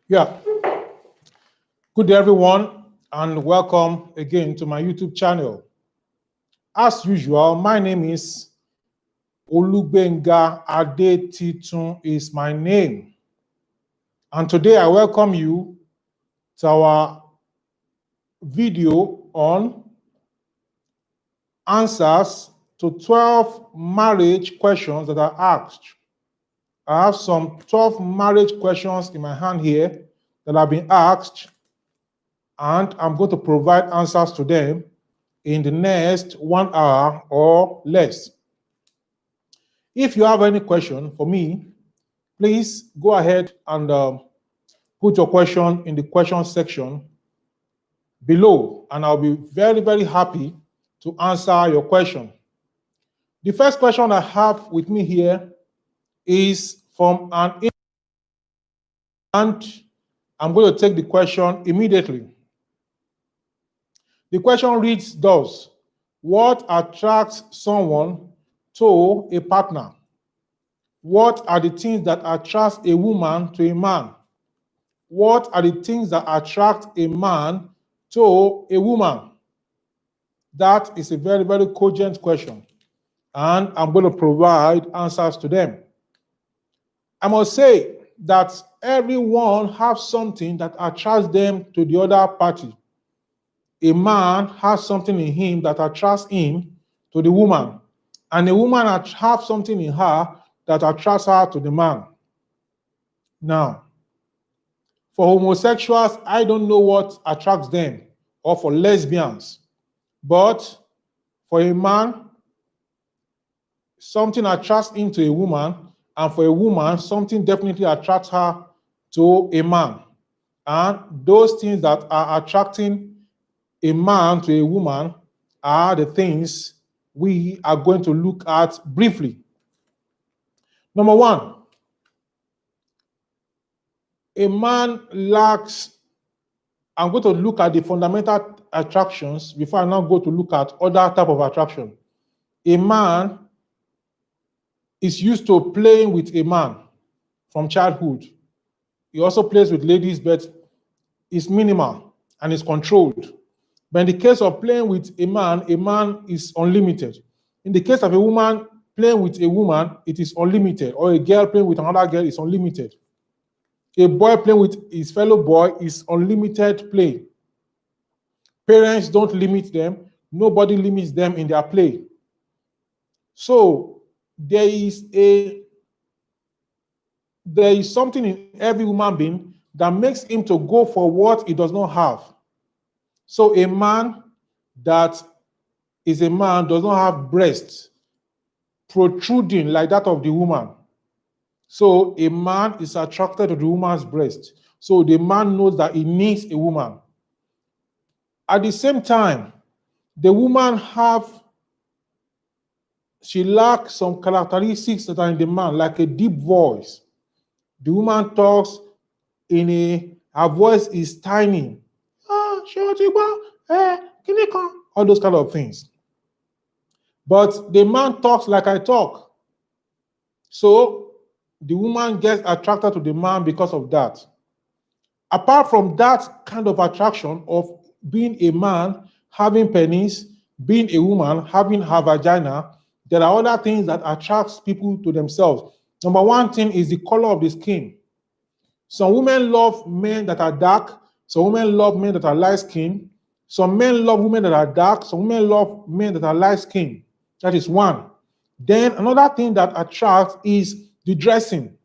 Yeah, good day everyone, and welcome again to my YouTube channel. As usual, my name is Olugbenga Adetitun is my name. And today I welcome you to our video on answers to 12 marriage questions that are asked. I have some 12 marriage questions in my hand here that have been asked, and I'm going to provide answers to them in the next 1 hour or less. If you have any question for me, please go ahead and put your question in the question section below, and I'll be very, very happy to answer your question. The first question I have with me here is from an email, and I'm going to take the question immediately. The question reads thus: what attracts someone to a partner? What are the things that attract a woman to a man? What are the things that attract a man to a woman? That is a very, very cogent question, and I'm going to provide answers to them. I must say that everyone has something that attracts them to the other party. A man has something in him that attracts him to the woman, and a woman has something in her that attracts her to the man. Now, for homosexuals, I don't know what attracts them, or for lesbians, but for a man, something attracts him to a woman, and for a woman, something definitely attracts her to a man. And those things that are attracting a man to a woman are the things we are going to look at briefly. Number one, a man lacks. I'm going to look at the fundamental attractions before I now go to look at other type of attraction. A man is used to playing with a man from childhood. He also plays with ladies, but it's minimal and it's controlled. But in the case of playing with a man is unlimited. In the case of a woman playing with a woman, it is unlimited. Or a girl playing with another girl is unlimited. A boy playing with his fellow boy is unlimited play. Parents don't limit them. Nobody limits them in their play. So there is something in every human being that makes him to go for what he does not have. So a man that is a man does not have breasts protruding like that of the woman. So a man is attracted to the woman's breast. So the man knows that he needs a woman. At the same time, the woman she lacks some characteristics that are in the man, like a deep voice. The woman talks her voice is tiny. All those kind of things. But the man talks like I talk. So the woman gets attracted to the man because of that. Apart from that kind of attraction of being a man, having penis, being a woman, having her vagina, there are other things that attracts people to themselves. Number one thing is the color of the skin. Some women love men that are dark. Some women love men that are light-skinned. Some men love women that are dark. Some women love men that are light-skinned. That is one. Then another thing that attracts is the dressing.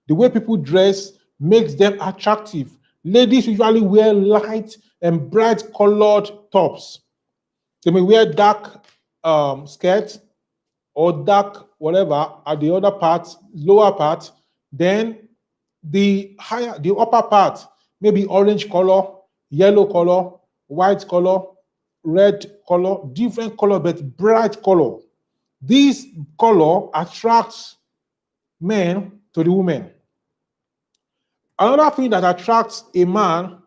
The way people dress makes them attractive. Ladies usually wear light and bright colored tops. They may wear dark skirts or dark whatever at the other part, lower part. Then the upper part, maybe orange color, yellow color, white color, red color, different color, but bright color. This color attracts men to the women. Another thing that attracts a man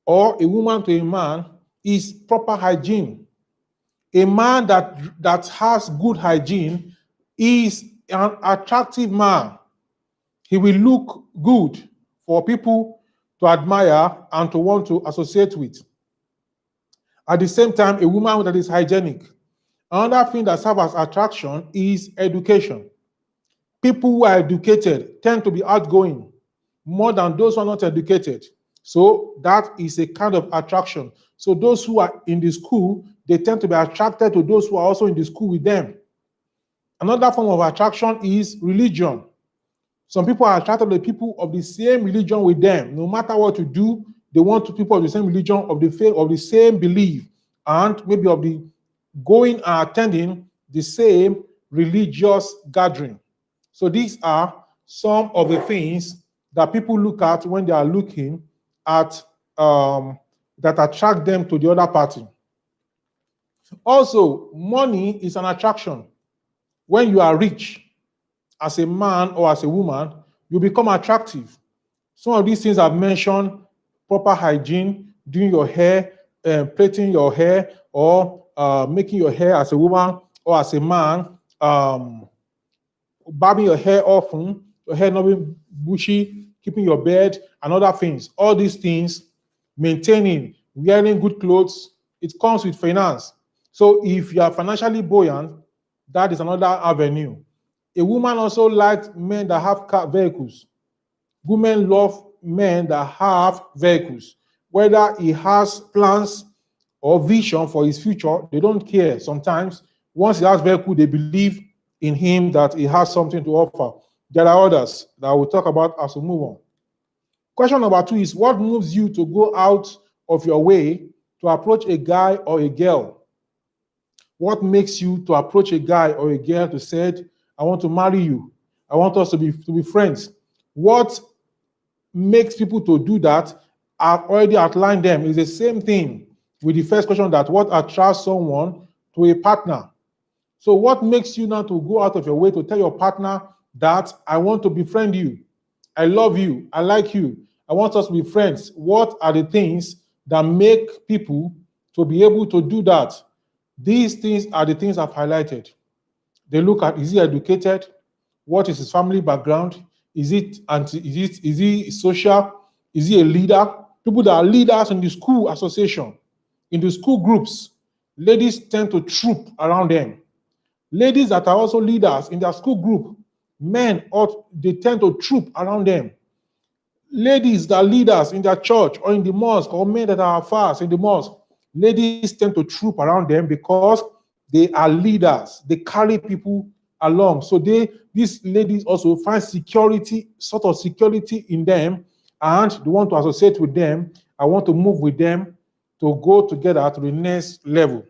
or a woman to a man is proper hygiene. A man that has good hygiene is an attractive man. He will look good for people to admire and to want to associate with. At the same time, a woman that is hygienic. Another thing that serves as attraction is education. People who are educated tend to be outgoing more than those who are not educated. So that is a kind of attraction. So those who are in the school, they tend to be attracted to those who are also in the school with them. Another form of attraction is religion. Some people are attracted to people of the same religion with them. No matter what you do, they want to people of the same religion, of the faith, of the same belief, and maybe of the going and attending the same religious gathering. So these are some of the things that people look at when they are looking at that attract them to the other party. Also, money is an attraction. When you are rich, as a man or as a woman, you become attractive. Some of these things I've mentioned: proper hygiene, doing your hair, plaiting your hair, or making your hair as a woman or as a man, barbing your hair often, your hair not being bushy, keeping your beard, and other things. All these things, maintaining, wearing good clothes, it comes with finance. So if you are financially buoyant, that is another avenue. A woman also likes men that have vehicles. Women love men that have vehicles. Whether he has plans or vision for his future, they don't care. Sometimes, once he has vehicle, they believe in him that he has something to offer. There are others that we'll talk about as we move on. Question number 2 is, what moves you to go out of your way to approach a guy or a girl? What makes you to approach a guy or a girl to say, I want to marry you, I want us to be friends? What makes people to do that? I've already outlined them. It's the same thing with the first question, that what attracts someone to a partner. So what makes you now to go out of your way to tell your partner that I want to befriend you, I love you, I like you, I want us to be friends? What are the things that make people to be able to do that? These things are the things I've highlighted. They look at, is he educated? What is his family background? Is he social? Is he a leader? People that are leaders in the school association, in the school groups, ladies tend to troop around them. Ladies that are also leaders in their school group, men, they tend to troop around them. Ladies that are leaders in their church or in the mosque, or men that are fast in the mosque, ladies tend to troop around them because they are leaders. They carry people along. So these ladies also find security, sort of security in them, and they want to associate with them. I want to move with them to go together to the next level.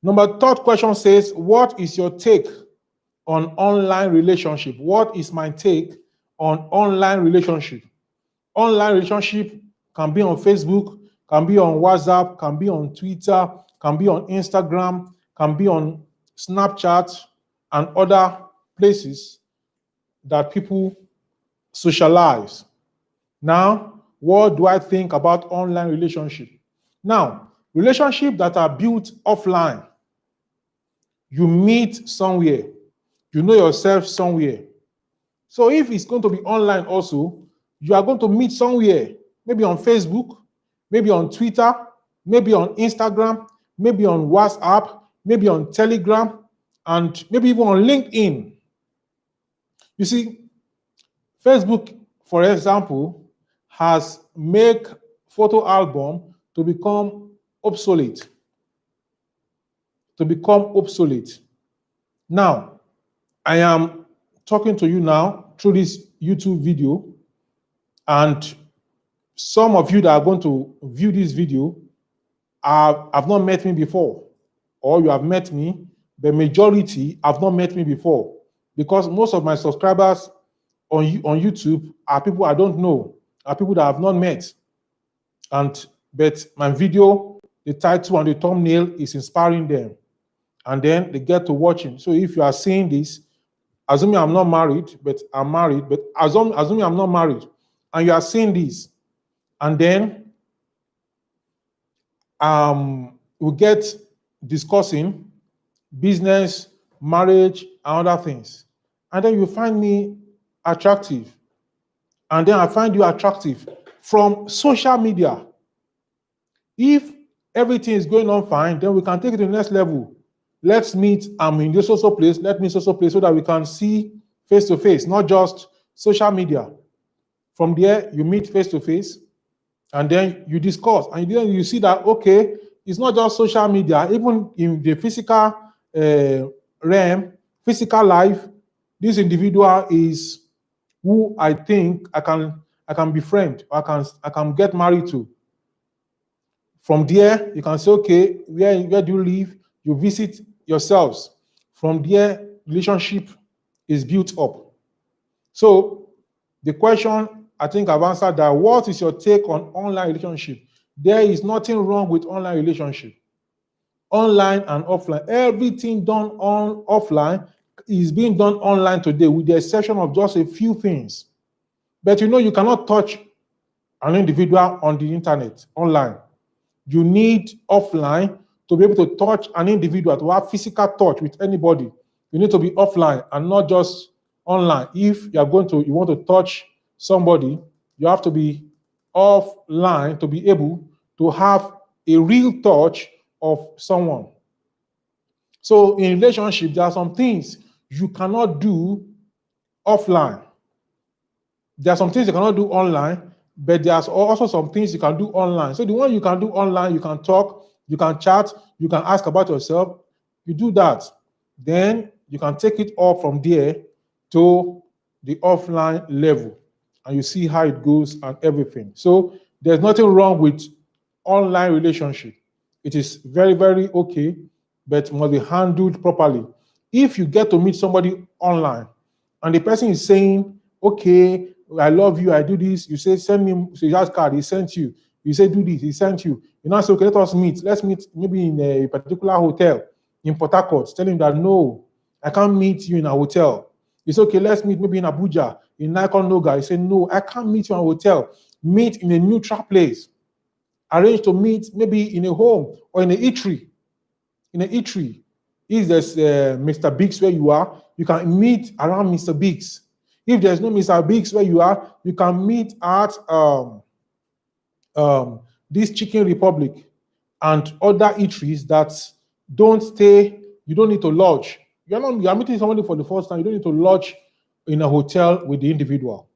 Third question says, what is your take on online relationship? What is my take on online relationship? Online relationship can be on Facebook, can be on WhatsApp, can be on Twitter, can be on Instagram, can be on Snapchat, and other places that people socialize. Now, what do I think about online relationship? Now, relationships that are built offline, you meet somewhere, you know yourself somewhere. So if it's going to be online also, you are going to meet somewhere, maybe on Facebook, maybe on Twitter, maybe on Instagram, maybe on WhatsApp, maybe on Telegram, and maybe even on LinkedIn. You see, Facebook, for example, has made photo album to become obsolete. Now, I am talking to you now through this YouTube video, and some of you that are going to view this video have not met me before, or you have met me. The majority have not met me before, because most of my subscribers on YouTube are people I don't know, are people that I have not met. But my video, the title and the thumbnail is inspiring them, and then they get to watching. So if you are seeing this, assuming I'm not married, but I'm married, but assuming I'm not married, and you are seeing this, and then we get discussing business, marriage, and other things, and then you find me attractive, and then I find you attractive from social media. If everything is going on fine, then we can take it to the next level. Let's meet. I'm in this social place. Let me social place so that we can see face to face, not just social media. From there, you meet face to face, and then you discuss, and then you see that okay, it's not just social media. Even in the physical realm, physical life, this individual is who I think I can befriend, or I can get married to. From there, you can say, okay, where do you live? You visit yourselves. From there, relationship is built up. So the question, I think I've answered that. What is your take on online relationship? There is nothing wrong with online relationship. Online and offline, everything done on offline is being done online today, with the exception of just a few things. But you cannot touch an individual on the internet, online. You need offline to be able to touch an individual, to have physical touch with anybody. You need to be offline and not just online. If you want to touch somebody, you have to be offline to be able to have a real touch of someone. So in relationship, there are some things you cannot do offline. There are some things you cannot do online, but there's also some things you can do online. So the one you can do online, you can talk, you can chat, you can ask about yourself. You do that, then you can take it up from there to the offline level, and you see how it goes and everything. So there's nothing wrong with online relationship. It is very, very okay, but must be handled properly. If you get to meet somebody online and the person is saying, okay, I love you, I do this, you say, send me a card, he sent you. You say, do this, he sent you. You now say, okay, let us meet. Let's meet maybe in a particular hotel in Port Harcourt. Tell him that, no, I can't meet you in a hotel. It's okay, let's meet maybe in Abuja, in Nikon Noga. He said, no, I can't meet you in a hotel. Meet in a neutral place. Arrange to meet maybe in a home or in an eatery. In an eatery. If there's Mr. Biggs where you are, you can meet around Mr. Biggs. If there's no Mr. Biggs where you are, you can meet at this Chicken Republic and other eateries that don't stay. You don't need to lodge. You're meeting somebody for the first time. You don't need to lodge in a hotel with the individual.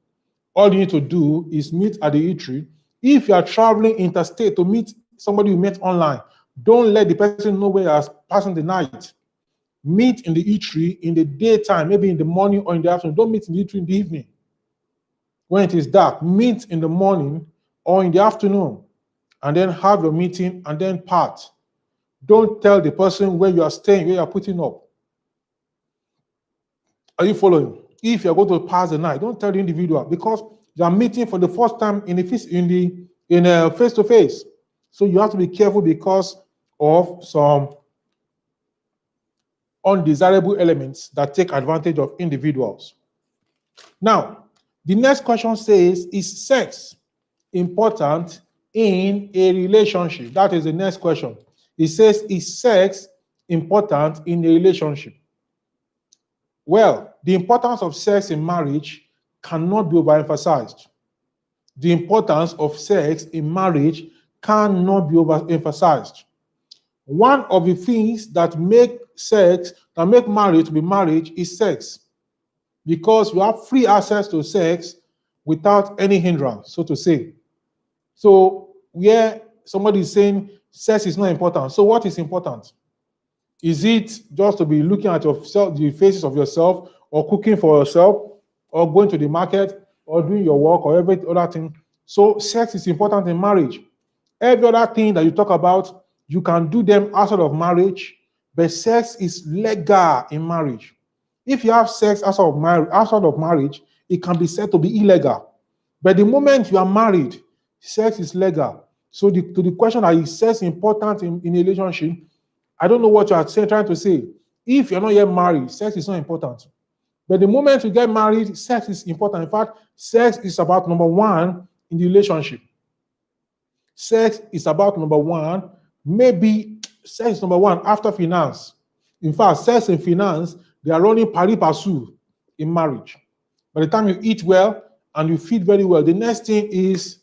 All you need to do is meet at the eatery. If you are traveling interstate to meet somebody you met online, don't let the person know where you are passing the night. Meet in the eatery in the daytime, maybe in the morning or in the afternoon. Don't meet in the eatery in the evening. When it is dark, meet in the morning or in the afternoon, and then have your meeting and then part. Don't tell the person where you are staying, where you are putting up. Are you following? If you're going to pass the night, don't tell the individual, because you are meeting for the first time in a face-to-face. So you have to be careful because of some undesirable elements that take advantage of individuals. Now, the next question says, is sex important in a relationship? That is the next question. It says, is sex important in a relationship? Well, the importance of sex in marriage cannot be overemphasized. The importance of sex in marriage cannot be overemphasized. One of the things that make marriage to be marriage is sex, because you have free access to sex without any hindrance, so to say. So where somebody is saying sex is not important, so what is important? Is it just to be looking at yourself, the faces of yourself, or cooking for yourself, or going to the market, or doing your work, or every other thing? So sex is important in marriage. Every other thing that you talk about, you can do them outside of marriage, but sex is legal in marriage. If you have sex outside of marriage, it can be said to be illegal. But the moment you are married, sex is legal. So to the question, is sex important in a relationship? I don't know what you are trying to say. If you're not yet married, sex is not important. But the moment you get married, sex is important. In fact, sex is about number one in the relationship. Sex is about number one. Maybe sex is number one after finance. In fact, sex and finance, they are running pari passu in marriage. By the time you eat well and you feel very well, the next thing is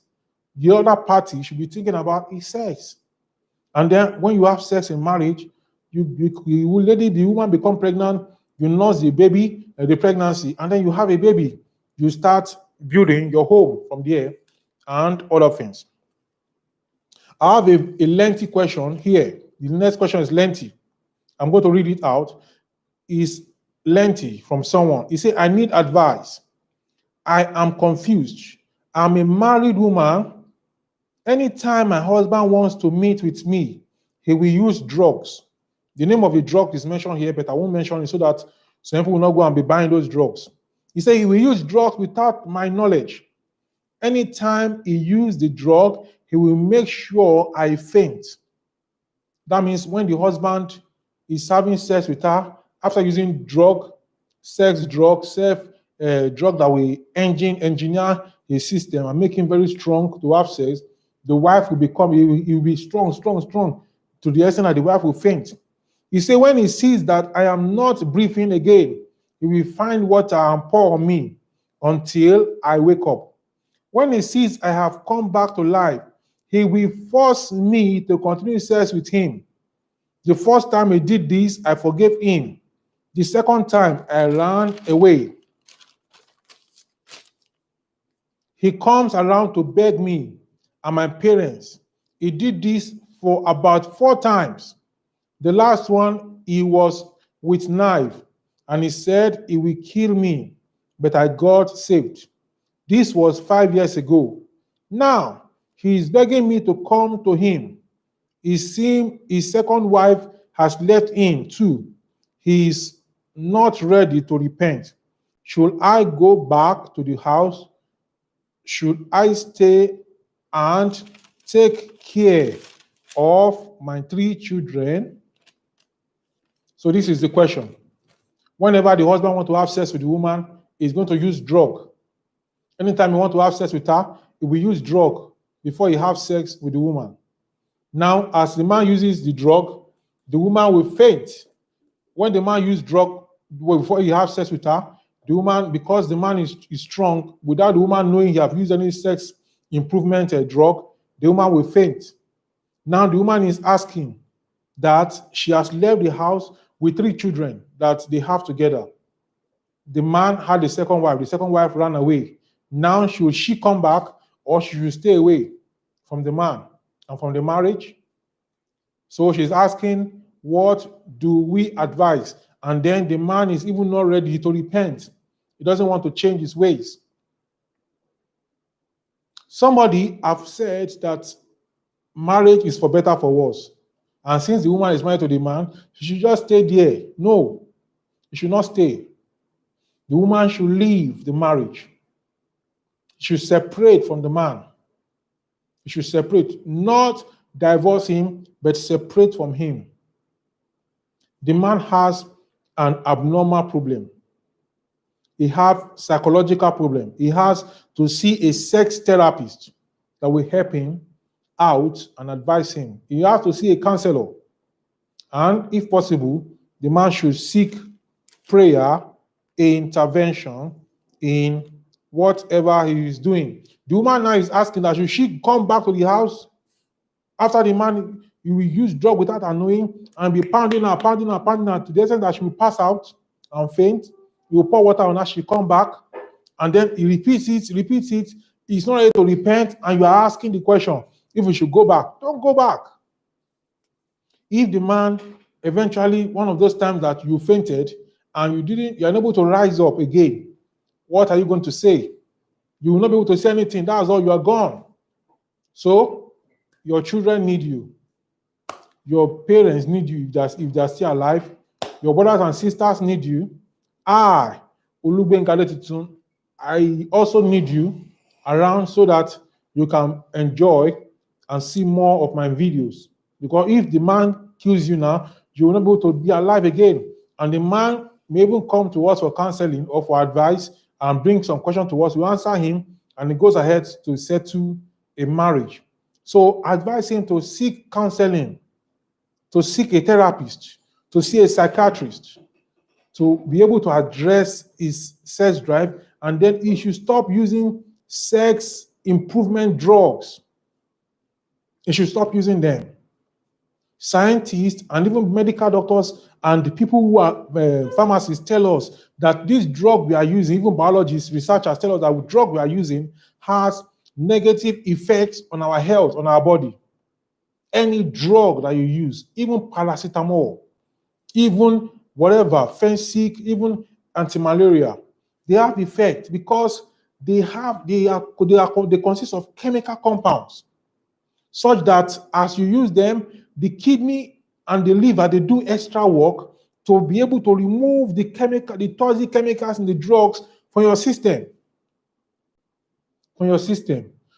the other party should be thinking about is sex. And then when you have sex in marriage, you will let the woman become pregnant, you nurse the baby, the pregnancy, and then you have a baby. You start building your home from there and other things. I have a lengthy question here. The next question is lengthy. I'm going to read it out. It's lengthy from someone. He said, I need advice. I am confused. I'm a married woman. Anytime my husband wants to meet with me, he will use drugs. The name of the drug is mentioned here, but I won't mention it so that some people will not go and be buying those drugs. He said he will use drugs without my knowledge. Anytime he uses the drug, he will make sure I faint. That means when the husband is having sex with her, after using drug that will engineer his system and make him very strong to have sex, the wife will he will be strong to the extent that the wife will faint. He said, when he sees that I am not breathing again, he will find water and pour on me until I wake up. When he sees I have come back to life, he will force me to continue sex with him. The first time he did this, I forgave him. The second time, I ran away. He comes around to beg me and my parents. He did this for about 4 times. The last one, he was with knife, and he said he will kill me, but I got saved. This was 5 years ago. Now, he is begging me to come to him. His second wife has left him too. He is not ready to repent. Should I go back to the house? Should I stay and take care of my 3 children? So this is the question. Whenever the husband wants to have sex with the woman, he's going to use drug. Anytime he wants to have sex with her, he will use drug before he has sex with the woman. Now, as the man uses the drug, the woman will faint. When the man uses drug before he has sex with her, the woman, because the man is strong, without the woman knowing he has used any sex improvement drug, the woman will faint. Now the woman is asking that she has left the house with 3 children that they have together. The man had a second wife. The second wife ran away. Now should she come back or should she stay away from the man and from the marriage? So she's asking, what do we advise? And then the man is even not ready to repent. He doesn't want to change his ways. Somebody have said that marriage is for better, for worse. And since the woman is married to the man, she should just stay there. No, she should not stay. The woman should leave the marriage. She should separate from the man. She should separate, not divorce him, but separate from him. The man has an abnormal problem. He has psychological problem. He has to see a sex therapist that will help him out and advise him. He has to see a counselor. And if possible, the man should seek prayer, intervention in whatever he is doing. The woman now is asking that should she come back to the house after the man, he will use drug without her knowing and be pounding her to the extent that she will pass out and faint. He will pour water on her, she come back, and then he repeats it. He's not ready to repent, and you are asking the question if we should go back. Don't go back. If the man eventually, one of those times that you fainted and you're unable to rise up again, what are you going to say? You will not be able to say anything. That's all. You are gone. So your children need you. Your parents need you if they're still alive. Your brothers and sisters need you. I, Olugbenga Adetitun, I also need you around so that you can enjoy and see more of my videos. Because if the man kills you now, you will not be able to be alive again. And the man may even come to us for counseling or for advice and bring some question to us. We answer him, and he goes ahead to settle a marriage. So advise him to seek counseling, to seek a therapist, to see a psychiatrist, to be able to address his sex drive and then he should stop using sex improvement drugs. He should stop using them. Scientists and even medical doctors and the people who are pharmacists tell us that this drug we are using, even biologists, researchers tell us that the drug we are using has negative effects on our health, on our body. Any drug that you use, even paracetamol, even whatever, Fensic, even anti-malaria, they have effect because they consist of chemical compounds such that as you use them, the kidney and the liver, they do extra work to be able to remove the toxic chemicals in the drugs from your system.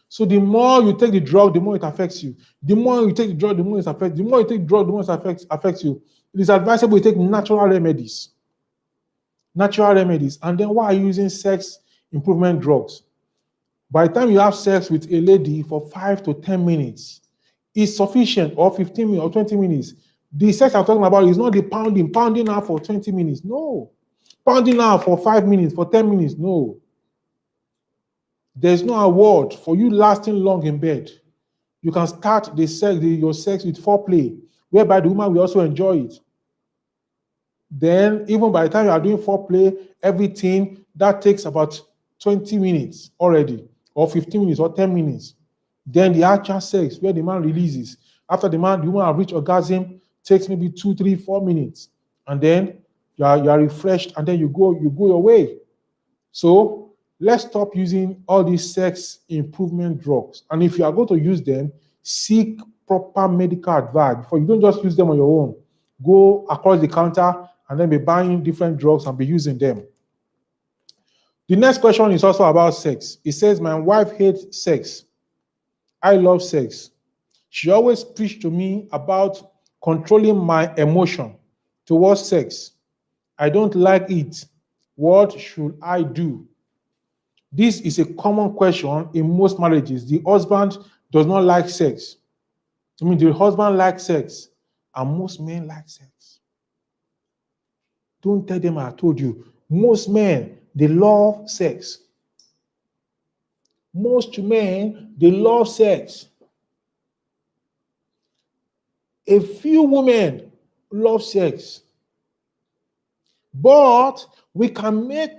So the more you take the drug, the more it affects you. The more you take the drug, the more it affects you. The more you take the drug, the more it affects you. It is advisable you take natural remedies. And then why are you using sex improvement drugs? By the time you have sex with a lady for 5 to 10 minutes, is sufficient, or 15 minutes or 20 minutes. The sex I'm talking about is not the pounding her for 20 minutes. No. Pounding her for 5 minutes, for 10 minutes. No. There's no award for you lasting long in bed. You can start your sex with foreplay, whereby the woman will also enjoy it. Then, even by the time you are doing foreplay, everything, that takes about 20 minutes already, or 15 minutes, or 10 minutes. Then the actual sex, where the man releases. After the woman has reached orgasm, takes maybe 2, 3, 4 minutes. And then you are refreshed, and then you go your way. So let's stop using all these sex improvement drugs. And if you are going to use them, seek proper medical advice before. You don't just use them on your own. Go across the counter and then be buying different drugs and be using them. The next question is also about sex. It says, my wife hates sex. I love sex. She always preached to me about controlling my emotion towards sex. I don't like it. What should I do? This is a common question in most marriages. The husband does not like sex. The husband likes sex, and most men like sex. Don't tell them I told you. Most men, they love sex. Most men, they love sex. A few women love sex. But we can make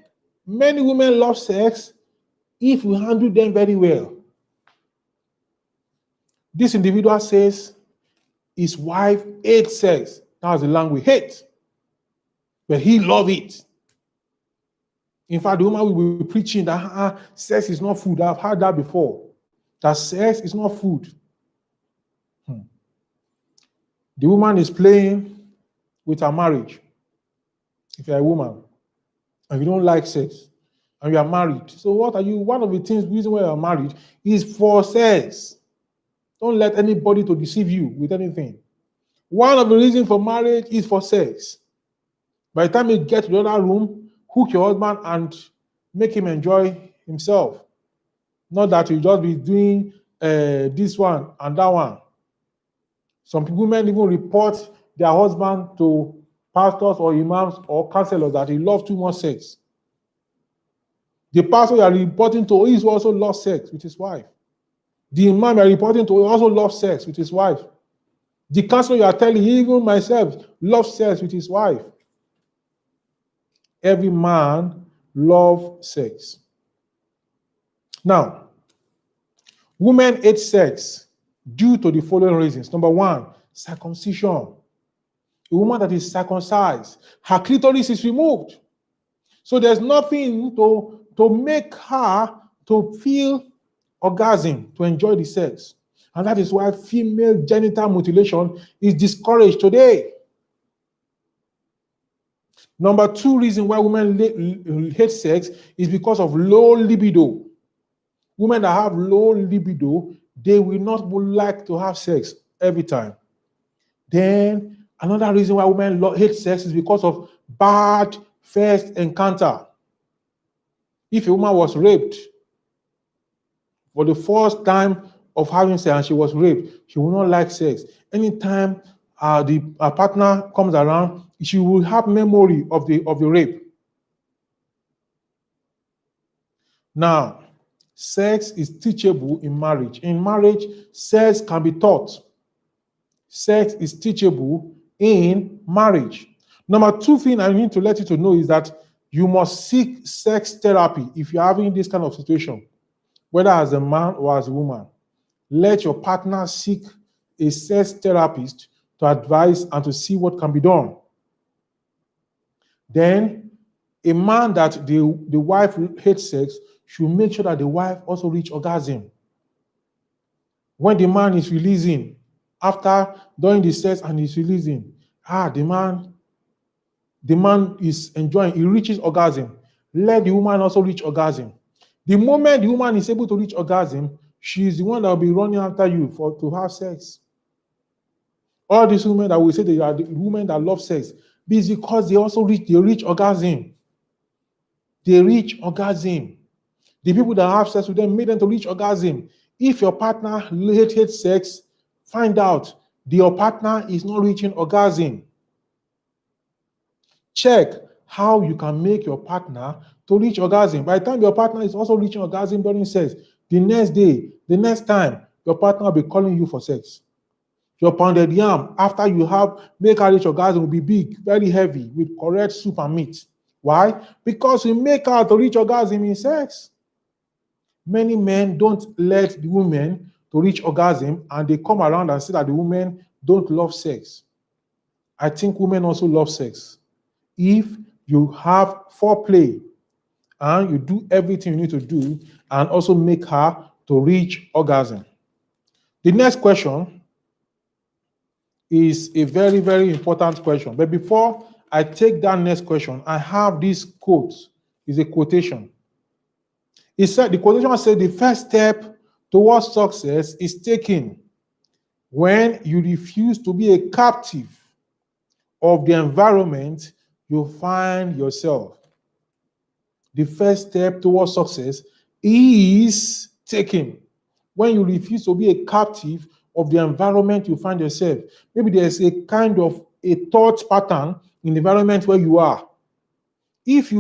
many women love sex if we handle them very well. This individual says his wife hates sex. That's the language, hate. But he loves it. In fact, the woman will be preaching that sex is not food. I've heard that before. That sex is not food. The woman is playing with her marriage. If you're a woman and you don't like sex and you are married, so what are you? One of the reason why you are married is for sex. Don't let anybody to deceive you with anything. One of the reasons for marriage is for sex. By the time you get to the other room, hook your husband and make him enjoy himself. Not that you just be doing this one and that one. Some women even report their husband to pastors or imams or counselors that he loves too much sex. The pastor you are reporting to is also loves sex with his wife. The imam you are reporting to also loves sex with his wife. The counselor you are telling, even myself, loves sex with his wife. Every man loves sex. Now, women hate sex due to the following reasons. Number one, circumcision. A woman that is circumcised, her clitoris is removed. So there's nothing to make her to feel orgasm, to enjoy the sex. And that is why female genital mutilation is discouraged today. Number two reason why women hate sex is because of low libido. Women that have low libido, they will not like to have sex every time. Then another reason why women hate sex is because of bad first encounter. If a woman was raped for the first time of having sex and she was raped, she will not like sex. Anytime her partner comes around, she will have memory of the rape. Now, sex is teachable in marriage. In marriage, sex can be taught. Sex is teachable in marriage. Number two thing I need to let you to know is that you must seek sex therapy if you're having this kind of situation, whether as a man or as a woman. Let your partner seek a sex therapist to advise and to see what can be done. Then, a man that the wife hates sex should make sure that the wife also reach orgasm. When the man is releasing, after doing the sex and he's releasing, the man is enjoying, he reaches orgasm. Let the woman also reach orgasm. The moment the woman is able to reach orgasm, she is the one that will be running after you to have sex. All these women that will say they are the women that love sex, this is because they also reach orgasm. They reach orgasm. The people that have sex with them made them to reach orgasm. If your partner hates sex, find out your partner is not reaching orgasm. Check how you can make your partner to reach orgasm. By the time your partner is also reaching orgasm during sex, the next day, the next time, your partner will be calling you for sex. Your pounded yam, after you have make her reach orgasm, will be big, very heavy, with correct soup and meat. Why? Because we make her to reach orgasm in sex. Many men don't let the women to reach orgasm, and they come around and say that the women don't love sex. I think women also love sex. If you have foreplay and you do everything you need to do and also make her to reach orgasm. The next question is a very, very important question. But before I take that next question, I have this quote. It's a quotation. It said, the quotation said, the first step towards success is taken when you refuse to be a captive of the environment you find yourself. The first step towards success is taken when you refuse to be a captive of the environment you find yourself. Maybe there's a kind of a thought pattern in the environment where you are. If you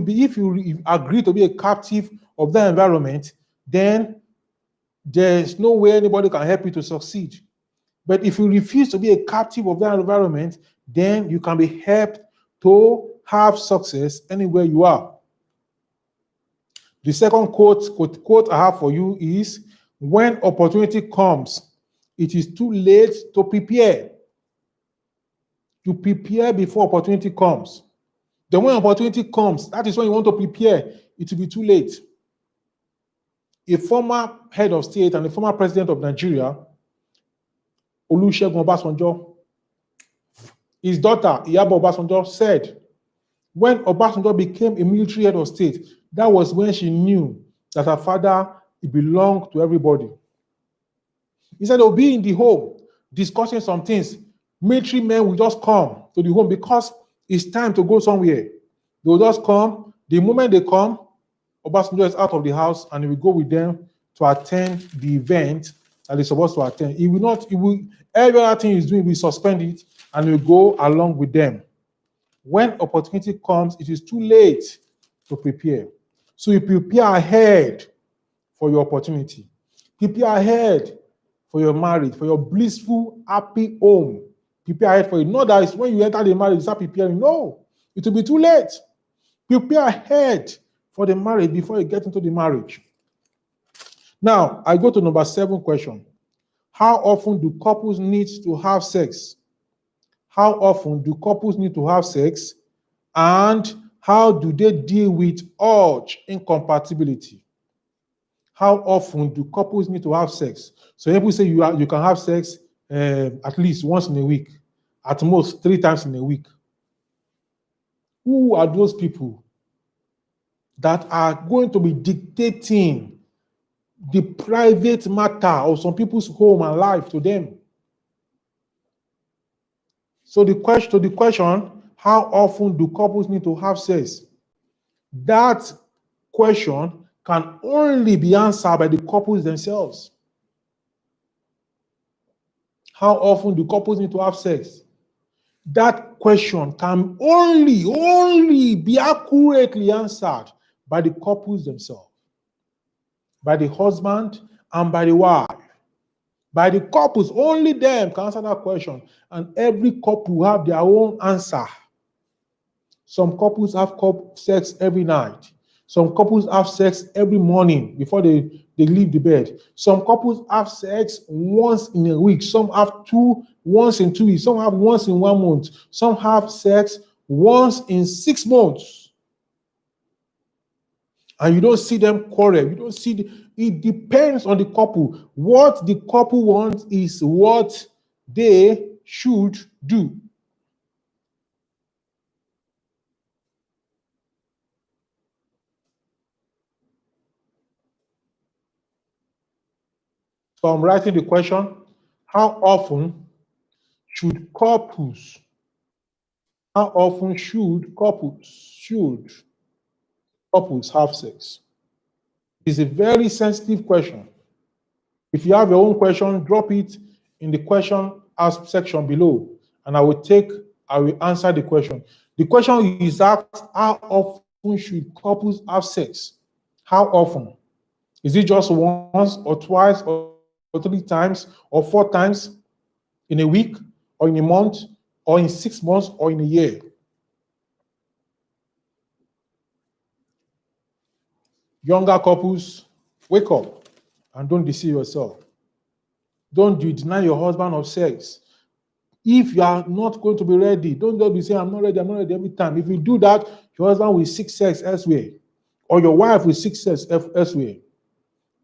agree to be a captive of that environment, then there's no way anybody can help you to succeed. But if you refuse to be a captive of that environment, then you can be helped to have success anywhere you are. The second quote I have for you is, when opportunity comes, it is too late to prepare. You prepare before opportunity comes. Then when opportunity comes, that is when you want to prepare, it will be too late. A former head of state and a former president of Nigeria, Olusegun Obasanjo, his daughter, Iyabo Obasanjo, said, when Obasanjo became a military head of state, that was when she knew that her father belonged to everybody. He said they'll be in the home discussing some things. Military men will just come to the home because it's time to go somewhere. They will just come. The moment they come, Obasanjo is out of the house and he will go with them to attend the event that they're supposed to attend. Every other thing he's doing, we suspend it and we go along with them. When opportunity comes, it is too late to prepare. So you prepare ahead for your opportunity. Prepare ahead for your marriage, for your blissful, happy home. Prepare ahead for it. Not that it's when you enter the marriage, you start preparing. No, it will be too late. Prepare ahead for the marriage before you get into the marriage. Now, I go to number 7 question. How often do couples need to have sex? How often do couples need to have sex? And how do they deal with urge incompatibility? How often do couples need to have sex? So people say you can have sex at least once in a week, at most 3 times in a week. Who are those people that are going to be dictating the private matter of some people's home and life to them? So the question, how often do couples need to have sex? That question can only be answered by the couples themselves. How often do couples need to have sex? That question can only be accurately answered by the couples themselves. by the husband and by the wife. By the couples, only them can answer that question. And every couple have their own answer. Some couples have sex every night. Some couples have sex every morning before they leave the bed. Some couples have sex once in a week. Some have once in 2 weeks. Some have once in 1 month. Some have sex once in 6 months. And you don't see them quarrel. You don't see it depends on the couple. What the couple wants is what they should do. So I'm writing the question, how often should couples have sex? It's a very sensitive question. If you have your own question, drop it in the question ask section below, and I will answer the question. The question is asked, how often should couples have sex? How often? Is it just once or twice or 3 times or 4 times in a week or in a month or in 6 months or in a year? Younger couples, wake up and don't deceive yourself. Don't deny your husband of sex. If you are not going to be ready, don't just be saying, I'm not ready every time. If you do that, your husband will seek sex elsewhere, or your wife will seek sex elsewhere.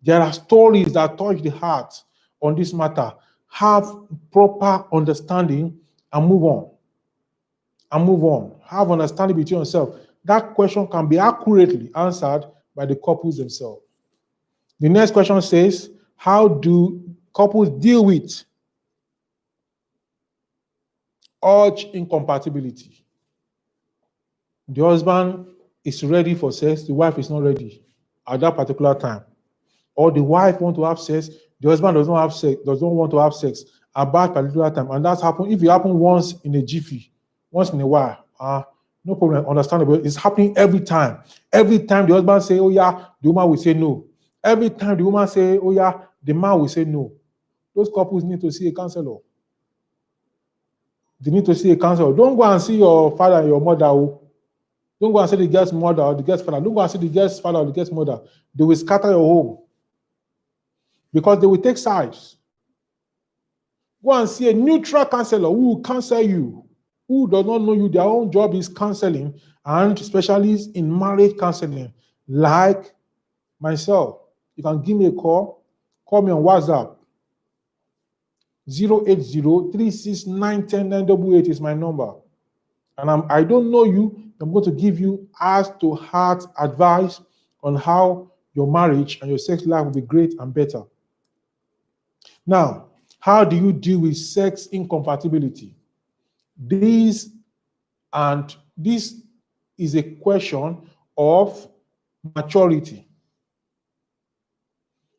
There are stories that touch the heart on this matter. Have proper understanding and move on. Have understanding between yourself. That question can be accurately answered by the couples themselves. The next question says, how do couples deal with urge incompatibility? The husband is ready for sex, the wife is not ready at that particular time. Or the wife wants to have sex, the husband doesn't want to have sex at that particular time. And that's happened. If it happens once in a jiffy, once in a while, no problem, understandable. It's happening every time. Every time the husband say, oh yeah, the woman will say no. Every time the woman say, oh yeah, the man will say no. Those couples need to see a counselor. They need to see a counselor. Don't go and see your father and your mother. Don't go and see the girl's mother or the girl's father. Don't go and see the girl's father or the girl's mother. They will scatter your home because they will take sides. Go and see a neutral counselor who will counsel you, who does not know you. Their own job is counseling and specialists in marriage counseling, like myself. You can give me a call. Call me on WhatsApp. 080-369-10-988 is my number. And I don't know you. I'm going to give you heart-to-heart advice on how your marriage and your sex life will be great and better. Now, how do you deal with sex incompatibility? This is a question of maturity.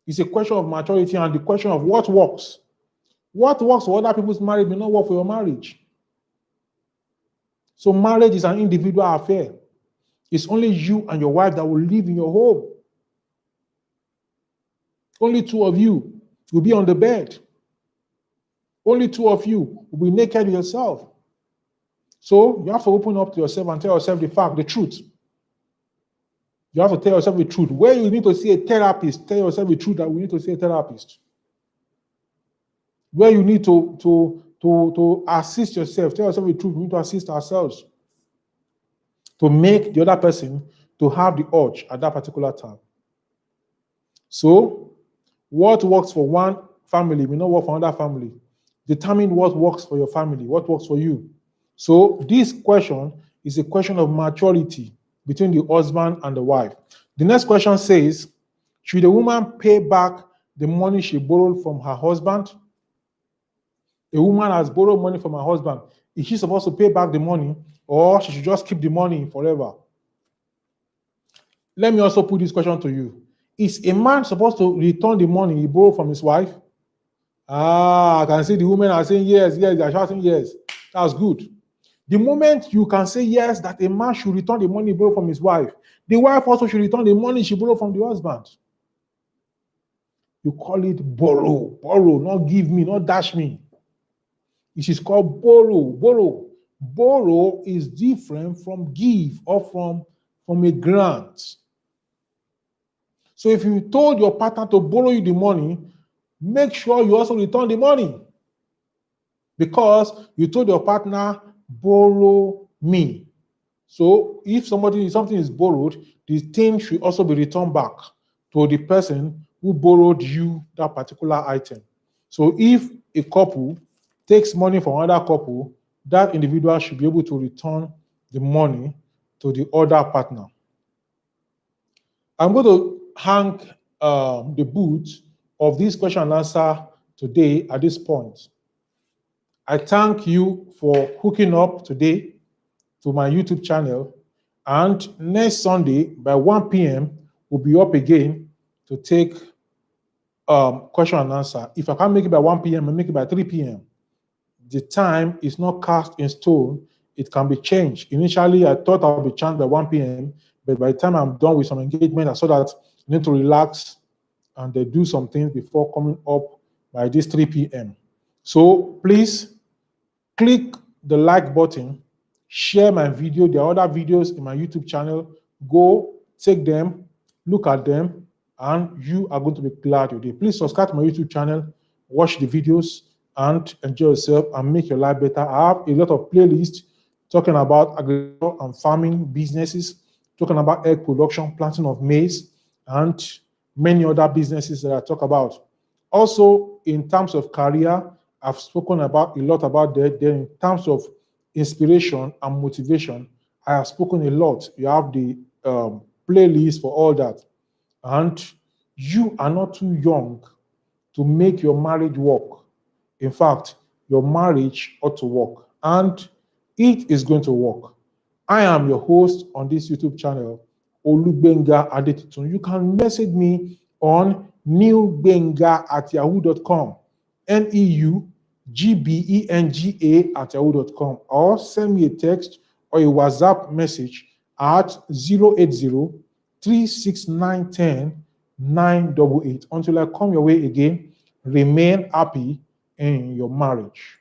It's a question of maturity and the question of what works. What works for other people's marriage may not work for your marriage. So marriage is an individual affair. It's only you and your wife that will live in your home. Only 2 of you will be on the bed. Only 2 of you will be naked yourself. So you have to open up to yourself and tell yourself the truth. You have to tell yourself the truth. Where you need to see a therapist, tell yourself the truth that we need to see a therapist. Where you need to assist yourself, tell yourself the truth, we need to assist ourselves to make the other person to have the urge at that particular time. So, what works for one family may not work for another family. Determine what works for your family, what works for you. So, this question is a question of maturity between the husband and the wife. The next question says, should a woman pay back the money she borrowed from her husband? A woman has borrowed money from her husband. Is she supposed to pay back the money, or she should just keep the money forever? Let me also put this question to you. Is a man supposed to return the money he borrowed from his wife? I can see the women are saying yes, they are shouting yes. That's good. The moment you can say yes, that a man should return the money he borrowed from his wife, the wife also should return the money she borrowed from the husband. you call it borrow. Borrow, not give me, not dash me. It is called borrow. Borrow. Borrow is different from give or from a grant. So if you told your partner to borrow you the money, make sure you also return the money. Because you told your partner, borrow me. So if something is borrowed, the thing should also be returned back to the person who borrowed you that particular item. So if a couple takes money from another couple, that individual should be able to return the money to the other partner. I'm going to hang the boot of this question and answer today at this point. I thank you for hooking up today to my YouTube channel. And next Sunday by 1 p.m., we'll be up again to take question and answer. If I can't make it by 1 p.m., I'll make it by 3 p.m. The time is not cast in stone. It can be changed. Initially, I thought I'll be changed by 1 p.m., but by the time I'm done with some engagement, I saw that I need to relax and do some things before coming up by this 3 p.m. So please click the like button, share my video. There are other videos in my YouTube channel. Go, take them, look at them, and you are going to be glad you did. Please subscribe to my YouTube channel, watch the videos, and enjoy yourself and make your life better. I have a lot of playlists talking about agriculture and farming businesses, talking about egg production, planting of maize, and many other businesses that I talk about. Also, in terms of career, I've spoken about a lot about that. Then in terms of inspiration and motivation, I have spoken a lot. You have the playlist for all that. And you are not too young to make your marriage work. In fact, your marriage ought to work. And it is going to work. I am your host on this YouTube channel, Olugbenga Adetitun. You can message me on newbenga@yahoo.com, NEUGBENGA@yahoo.com, or send me a text or a WhatsApp message at 080-369-10-988. Until I come your way again, remain happy in your marriage.